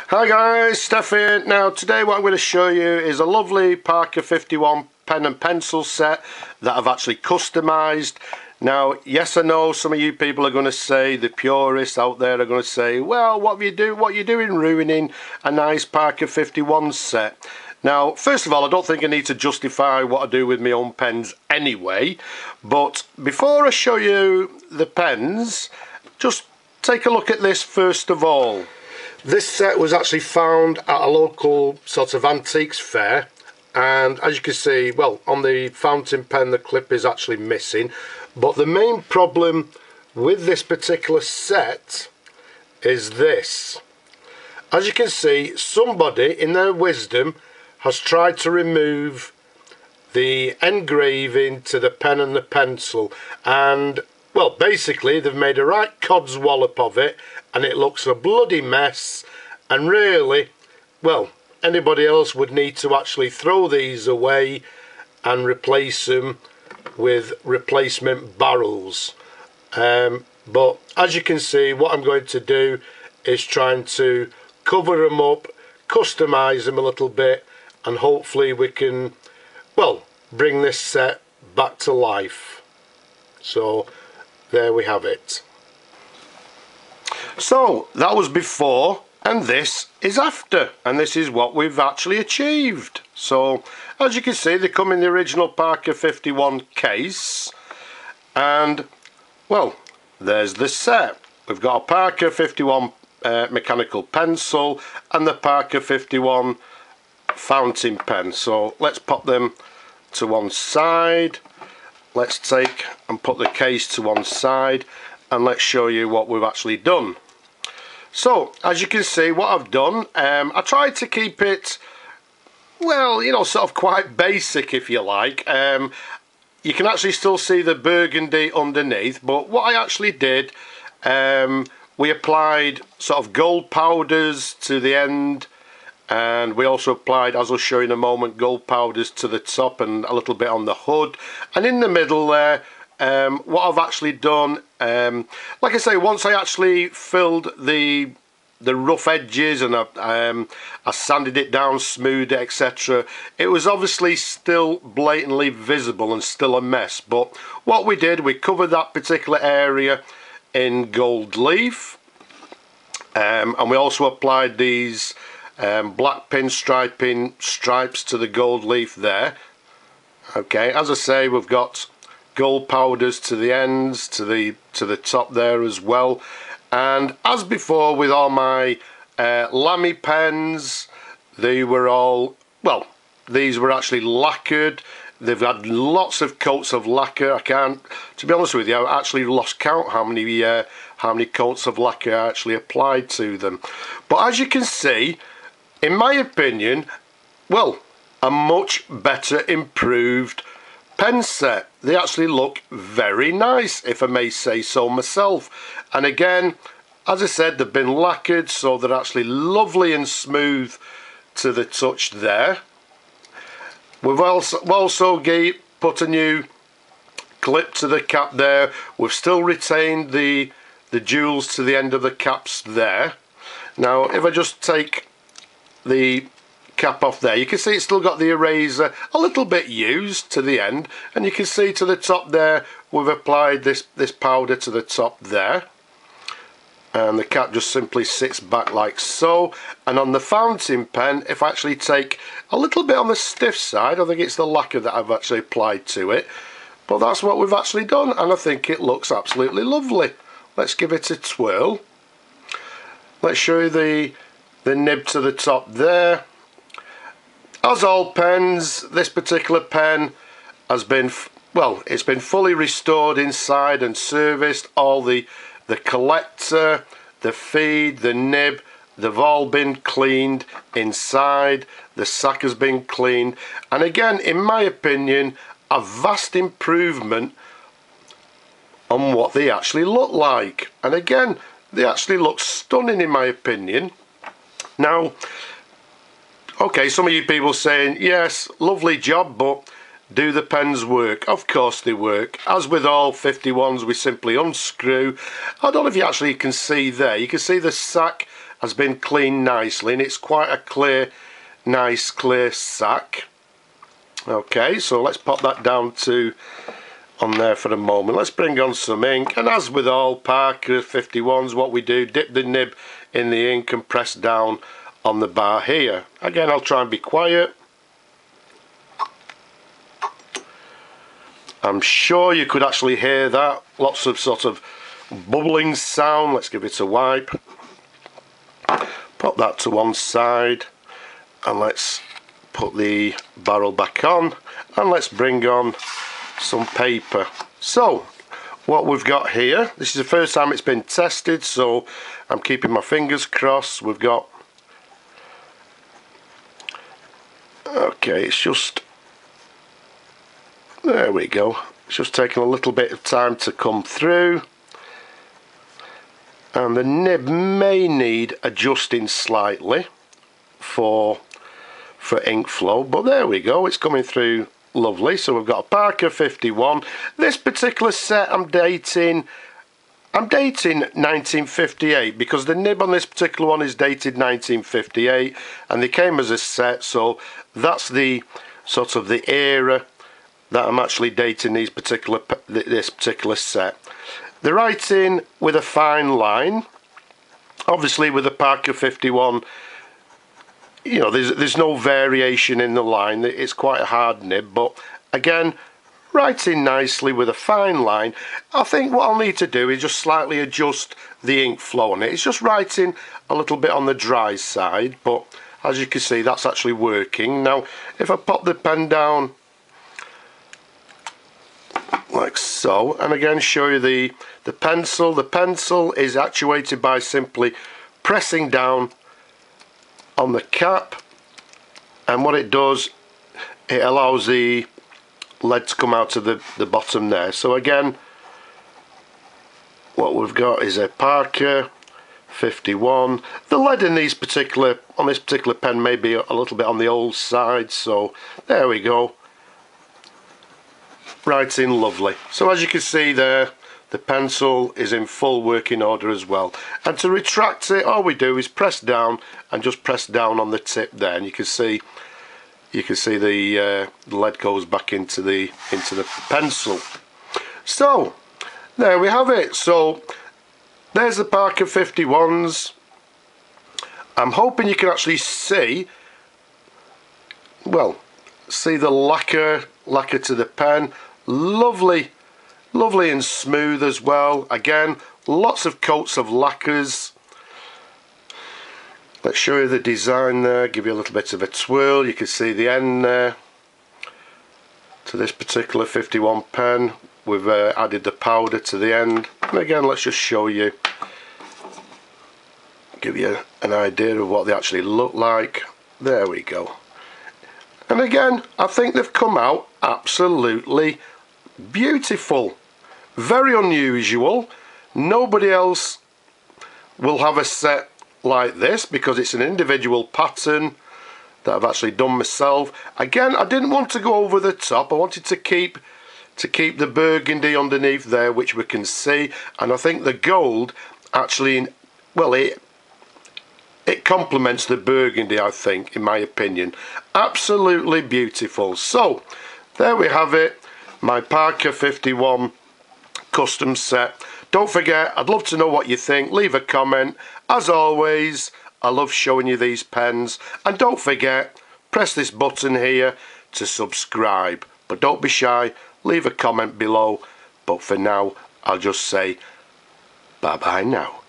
Hi guys, Steph here. Now today what I'm going to show you is a lovely Parker 51 pen and pencil set that I've actually customised. Now yes, I know some of you people are going to say, the purists out there are going to say, well, what you doing ruining a nice Parker 51 set. Now first of all, I don't think I need to justify what I do with my own pens anyway, but before I show you the pens, just take a look at this first of all. This set was actually found at a local sort of antiques fair, and as you can see, well, on the fountain pen the clip is actually missing, but the main problem with this particular set is this. As you can see, somebody in their wisdom has tried to remove the engraving to the pen and the pencil, and well, basically they've made a right cod's wallop of it, and it looks a bloody mess. And really, well, anybody else would need to actually throw these away and replace them with replacement barrels. But as you can see, what I'm going to do is trying to cover them up, customize them a little bit, and hopefully we can, well, bring this set back to life. So there we have it. So that was before, and this is after, and this is what we've actually achieved. So as you can see, they come in the original Parker 51 case, and well, there's the set. We've got a Parker 51 mechanical pencil and the Parker 51 fountain pen. So let's pop them to one side. Let's take and put the case to one side, and let's show you what we've actually done. So as you can see, what I've done, I tried to keep it, well, you know, sort of quite basic, if you like. You can actually still see the burgundy underneath, but what I actually did, we applied sort of gold powders to the end, and we also applied, as I'll show you in a moment, gold powders to the top and a little bit on the hood. And in the middle there, what I've actually done, like I say, once I actually filled the rough edges and I sanded it down, smoothed it, etc., it was obviously still blatantly visible and still a mess. But what we did, we covered that particular area in gold leaf, and we also applied these black pinstriping stripes to the gold leaf there. Okay, as I say, we've got gold powders to the ends, to the top there as well. And as before with all my Lamy pens, they were all, well, these were actually lacquered. They've had lots of coats of lacquer. I can't, to be honest with you, I actually lost count how many coats of lacquer I actually applied to them. But as you can see, in my opinion, well, a much better improved pen set. They actually look very nice, if I may say so myself. And again, as I said, they've been lacquered, so they're actually lovely and smooth to the touch there. We've also put a new clip to the cap there. We've still retained the jewels to the end of the caps there. Now if I just take the cap off there, you can see it's still got the eraser a little bit used to the end, and you can see to the top there we've applied this powder to the top there, and the cap just simply sits back like so. And on the fountain pen, if I actually take a little bit on the stiff side, I think it's the lacquer that I've actually applied to it, but that's what we've actually done, and I think it looks absolutely lovely. Let's give it a twirl. Let's show you the nib to the top there. As all pens, this particular pen has been, well, it's been fully restored inside and serviced. All the collector, the feed, the nib, they've all been cleaned inside. The sack has been cleaned, and again, in my opinion, a vast improvement on what they actually look like. And again, they actually look stunning in my opinion. Now, okay, some of you people saying, yes, lovely job, but do the pens work? Of course they work. As with all 51s, we simply unscrew. I don't know if you actually can see there. You can see the sack has been cleaned nicely, and it's quite a clear, nice clear sack. Okay, so let's pop that down to on there for a moment. Let's bring on some ink, and as with all Parker 51s, what we do, dip the nib in the ink and press down on the bar here. Again, I'll try and be quiet. I'm sure you could actually hear that, lots of sort of bubbling sound. Let's give it a wipe. Pop that to one side, and let's put the barrel back on, and let's bring on some paper. So what we've got here, this is the first time it's been tested, so I'm keeping my fingers crossed. We've got, okay, it's just, there we go, it's just taking a little bit of time to come through, and the nib may need adjusting slightly for ink flow, but there we go, it's coming through lovely. So we've got a Parker 51. This particular set I'm dating 1958, because the nib on this particular one is dated 1958, and they came as a set, so that's the sort of the era that I'm actually dating this particular set. The writing with a fine line, obviously with the Parker 51, you know, there's no variation in the line. It's quite a hard nib, but again, writing nicely with a fine line. I think what I'll need to do is just slightly adjust the ink flow on it. It's just writing a little bit on the dry side, but as you can see, that's actually working. Now, if I pop the pen down like so, and again show you the pencil. The pencil is actuated by simply pressing down on the cap, and what it does, it allows the lead to come out of the bottom there. So again, what we've got is a Parker 51. The lead in this particular pen may be a little bit on the old side, so there we go, writing lovely. So as you can see there, the pencil is in full working order as well. And to retract it, all we do is press down and just press down on the tip there, and you can see the lead goes back into the pencil. So there we have it. So there's the Parker 51s. I'm hoping you can actually see, well, see the lacquer to the pen. Lovely and smooth as well. Again, lots of coats of lacquers. Let's show you the design there, give you a little bit of a twirl. You can see the end there to this particular 51 pen. We've added the powder to the end, and again, let's just show you, give you an idea of what they actually look like. There we go. And again, I think they've come out absolutely beautiful. Very unusual. Nobody else will have a set like this because it's an individual pattern that I've actually done myself. Again, I didn't want to go over the top. I wanted to keep the burgundy underneath there, which we can see, and I think the gold actually, well, it complements the burgundy, I think, in my opinion. Absolutely beautiful. So there we have it, my Parker 51 custom set. Don't forget, I'd love to know what you think. Leave a comment. As always, I love showing you these pens, and don't forget, press this button here to subscribe. But don't be shy, leave a comment below. But for now, I'll just say bye bye now.